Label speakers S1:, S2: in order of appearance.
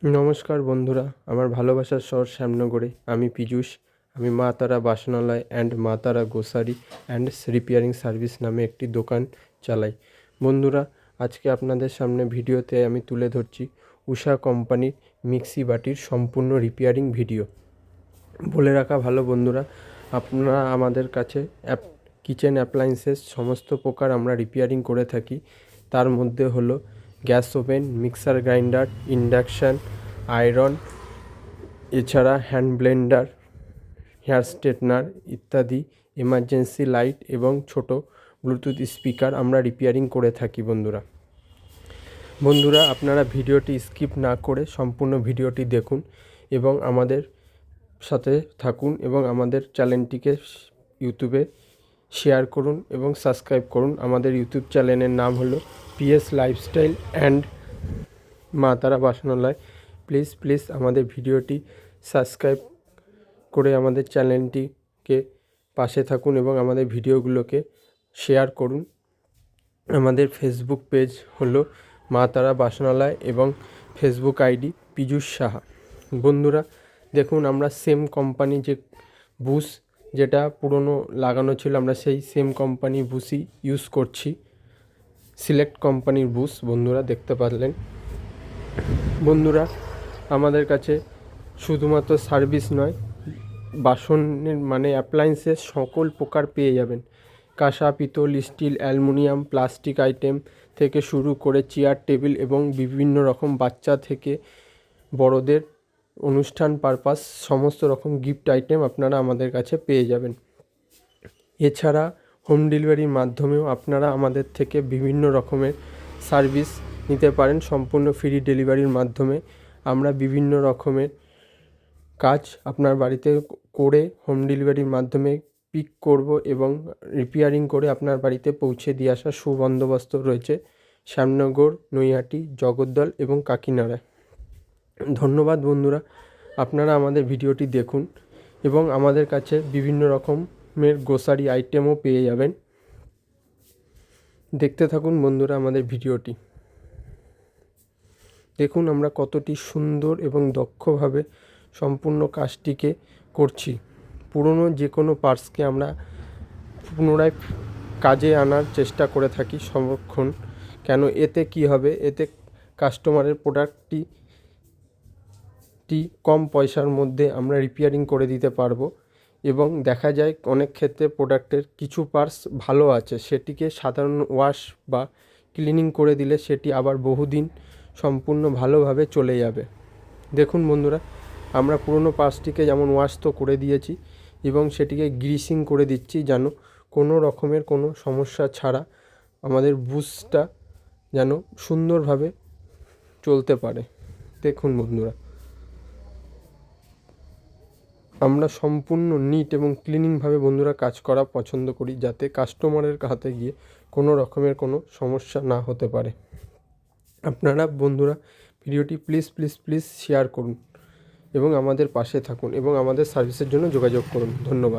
S1: নমস্কার বন্ধুরা, আমার ভালোবাসার শহর শ্যামনগরে আমি পীযূষ। আমি মা তারা বাসনালয় অ্যান্ড মা তারা গ্রোসারি অ্যান্ড রিপেয়ারিং সার্ভিস নামে একটি দোকান চালাই। বন্ধুরা, আজকে আপনাদের সামনে ভিডিওতে আমি তুলে ধরছি উষা কোম্পানির মিক্সি বাটির সম্পূর্ণ রিপেয়ারিং ভিডিও। বলে রাখা ভালো বন্ধুরা, আপনারা আমাদের কাছে কিচেন অ্যাপ্লায়েন্সেস সমস্ত প্রকার আমরা রিপেয়ারিং করে থাকি। তার মধ্যে হলো gas oven, mixer grinder, induction, iron, এছাড়া হ্যান্ড ব্লেন্ডার, হেয়ার স্ট্রেটনার ইত্যাদি, এমার্জেন্সি লাইট এবং ছোট ব্লুটুথ স্পিকার আমরা রিপেয়ারিং করে থাকি। বন্ধুরা আপনারা ভিডিওটি স্কিপ না করে সম্পূর্ণ ভিডিওটি দেখুন এবং আমাদের সাথে থাকুন এবং আমাদের চ্যানেলটিকে ইউটিউবে শেয়ার করুন এবং সাবস্ক্রাইব করুন। আমাদের ইউটিউব চ্যানেলের নাম হলো পিএস লাইফস্টাইল অ্যান্ড মা তারা বাসনালয়। প্লিজ আমাদের ভিডিওটি সাবস্ক্রাইব করে আমাদের চ্যানেলটিকে পাশে থাকুন এবং আমাদের ভিডিওগুলোকে শেয়ার করুন। আমাদের ফেসবুক পেজ হলো মা তারা বাসনালয় এবং ফেসবুক আইডি পীযূষ সাহা। বন্ধুরা দেখুন, আমরা সেম কোম্পানি যে বুশ যেটা পুরনো লাগানো ছিল, আমরা সেই সেম কোম্পানি বুশই ইউজ করছি। সিলেক্ট কোম্পানির বুশ বন্ধুরা দেখতে পারলেন। বন্ধুরা আমাদের কাছে শুধুমাত্র সার্ভিস নয়, বাসনের মানে অ্যাপ্লায়েন্সের সকল প্রকার পেয়ে যাবেন। কাঁসা, পিতল, স্টিল, অ্যালুমিনিয়াম, প্লাস্টিক আইটেম থেকে শুরু করে চেয়ার, টেবিল এবং বিভিন্ন রকম বাচ্চা থেকে বড়দের অনুষ্ঠান পারপাস সমস্ত রকম গিফট আইটেম আপনারা আমাদের কাছে পেয়ে যাবেন। এছাড়া হোম ডেলিভারির মাধ্যমেও আপনারা আমাদের থেকে বিভিন্ন রকমের সার্ভিস নিতে পারেন। সম্পূর্ণ ফ্রি ডেলিভারির মাধ্যমে আমরা বিভিন্ন রকমের কাজ আপনার বাড়িতে করে হোম ডেলিভারির মাধ্যমে পিক করব এবং রিপেয়ারিং করে আপনার বাড়িতে পৌঁছে দিয়ে আসার সুবন্দোবস্ত রয়েছে শ্যামনগর, নৈহাটি, জগদ্দল এবং কাকিনাড়ায়। ধন্যবাদ বন্ধুরা, আপনারা আমাদের ভিডিওটি দেখুন এবং আমাদের কাছে বিভিন্ন রকমের গ্রোসারি আইটেমও পেয়ে যাবেন। দেখতে থাকুন বন্ধুরা আমাদের ভিডিওটি। দেখুন আমরা কতটি সুন্দর এবং দক্ষভাবে সম্পূর্ণ কাজটিকে করছি। পুরনো যে কোনো পার্টসকে আমরা পুনরায় কাজে আনার চেষ্টা করে থাকি সংরক্ষণ। কেন, এতে কি হবে, এতে কাস্টমারের প্রোডাক্টটি কম পয়সার মধ্যে আমরা রিপেয়ারিং করে দিতে পারবো এবং দেখা যায় অনেক ক্ষেত্রে প্রোডাক্টের কিছু পার্টস ভালো আছে, সেটিকে সাধারণ ওয়াশ বা ক্লিনিং করে দিলে সেটি আবার বহুদিন সম্পূর্ণ ভালোভাবে চলে যাবে। দেখুন বন্ধুরা, আমরা পুরনো পার্টসটিকে যেমন ওয়াশ তো করে দিয়েছি এবং সেটিকে গ্রিসিং করে দিচ্ছি যেন কোনো রকমের কোনো সমস্যা ছাড়া আমাদের বুশটা যেন সুন্দরভাবে চলতে পারে। দেখুন বন্ধুরা, আমরা সম্পূর্ণ নিট এবং ক্লিনিংভাবে বন্ধুরা কাজ করা পছন্দ করি, যাতে কাস্টমারের হাতে গিয়ে কোনো রকমের কোনো সমস্যা না হতে পারে। আপনারা বন্ধুরা ভিডিওটি প্লিজ শেয়ার করুন এবং আমাদের পাশে থাকুন এবং আমাদের সার্ভিসের জন্য যোগাযোগ করুন। ধন্যবাদ।